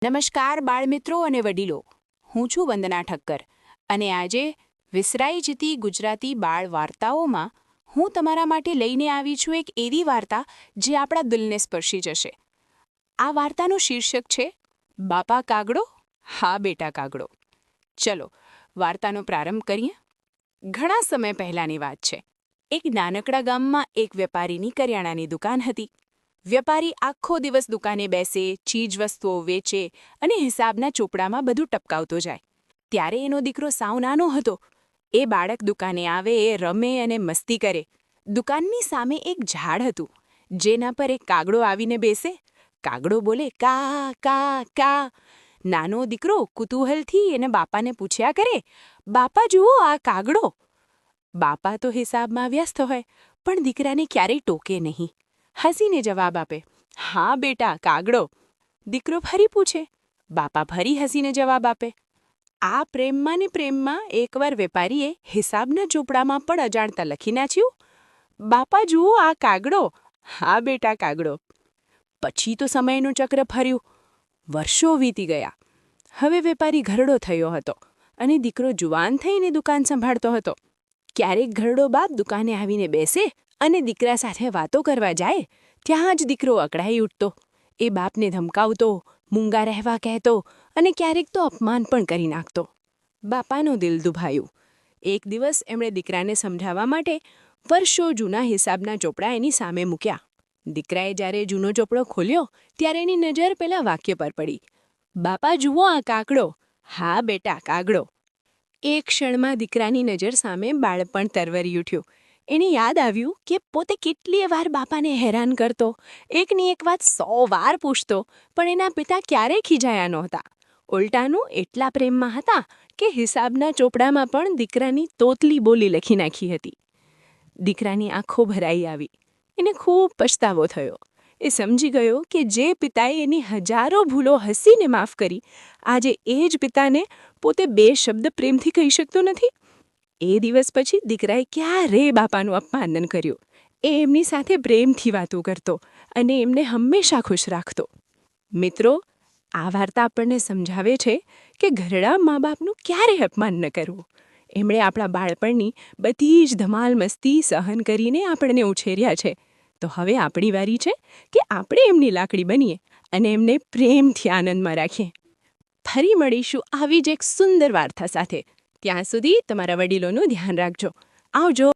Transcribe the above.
નમસ્કાર બાળમિત્રો અને વડીલો, હું છું વંદના ઠક્કર અને આજે વિસરાઈ જતી ગુજરાતી બાળ વાર્તાઓમાં હું તમારા માટે લઈને આવી છું એક એવી વાર્તા જે આપણા દિલને સ્પર્શી જશે. આ વાર્તાનું શીર્ષક છે બાપા કાગડો, હા બેટા કાગડો. ચલો વાર્તાનો પ્રારંભ કરીએ. ઘણા સમય પહેલાંની વાત છે. એક નાનકડા ગામમાં એક વેપારીની કરિયાણાની દુકાન હતી. વેપારી આખો દિવસ દુકાને બેસે, ચીજવસ્તુઓ વેચે અને હિસાબના ચોપડામાં બધું ટપકાવતો જાય. ત્યારે એનો દીકરો સાવ નાનો હતો. એ બાળક દુકાને આવે, રમે અને મસ્તી કરે. દુકાનની સામે એક ઝાડ હતું, જેના પર એક કાગડો આવીને બેસે. કાગડો બોલે, કા કા કા. નાનો દીકરો કુતૂહલથી એને બાપાને પૂછ્યા કરે, બાપા જુઓ આ કાગડો. બાપા તો હિસાબમાં વ્યસ્ત હોય, પણ દીકરાને ક્યારેય ટોકે નહીં. હસીને જવાબ આપે, હા બેટા કાગડો. દીકરો ફરી પૂછે, બાપા ફરી હસીને જવાબ આપે. આ પ્રેમમાં ને પ્રેમમાં એકવાર વેપારીએ હિસાબના ચોપડામાં પણ અજાણતા લખી નાખ્યું, બાપા જુઓ આ કાગડો, હા બેટા કાગડો. પછી તો સમયનું ચક્ર ફર્યું. વર્ષો વીતી ગયા. હવે વેપારી ઘરડો થયો હતો અને દીકરો જુવાન થઈને દુકાન સંભાળતો હતો. ક્યારેક ઘરડો બાપ દુકાને આવીને બેસે અને દીકરા સાથે વાતો કરવા જાય, ત્યાં જ દીકરો અકળાઈ ઉઠતો. એ બાપને ધમકાવતો, મૂંગા રહેવા કહેતો અને ક્યારેક તો અપમાન પણ કરી નાખતો. બાપાનું દિલ દુભાયું. એક દિવસ એમણે દીકરાને સમજાવવા માટે વર્ષો જૂના હિસાબના ચોપડા એની સામે મૂક્યા. દીકરાએ જ્યારે જૂનો ચોપડો ખોલ્યો ત્યારે એની નજર પેલા વાક્ય પર પડી, બાપા જુઓ આ કાગડો, હા બેટા કાગડો. એક ક્ષણમાં દીકરાની નજર સામે બાળપણ તરવરી ઉઠ્યું. એને યાદ આવ્યું કે પોતે કેટલીય વાર બાપાને હેરાન કરતો, એકની એક વાત 100 વાર પૂછતો, પણ એના પિતા ક્યારેય ખીજાયા નહોતા. ઉલટાનું એટલા પ્રેમમાં હતા કે હિસાબના ચોપડામાં પણ દીકરાની તોતલી બોલી લખી નાખી હતી. દીકરાની આંખો ભરાઈ આવી. એને ખૂબ પછતાવો થયો. એ સમજી ગયો કે જે પિતાએ એની હજારો ભૂલો હસીને માફ કરી, આજે એ જ પિતાને પોતે 2 શબ્દ પ્રેમથી કહી શકતો નથી. એ દિવસ પછી દીકરાએ ક્યારેય બાપાનું અપમાન ન કર્યું. એ એમની સાથે પ્રેમથી વાતો કરતો અને એમને હંમેશા ખુશ રાખતો. મિત્રો, આ વાર્તા આપણને સમજાવે છે કે ઘરડા મા બાપનું ક્યારેય અપમાન ન કરવું. એમણે આપણા બાળપણની બધી જ ધમાલ મસ્તી સહન કરીને આપણને ઉછેર્યા છે. તો હવે આપણી વારી છે કે આપણે એમની લાકડી બનીએ અને એમને પ્રેમથી આનંદમાં રાખીએ. ફરી મળીશું આવી જ એક સુંદર વાર્તા સાથે. ત્યાં સુધી તમારા વડીલોનું ધ્યાન રાખજો. આવજો.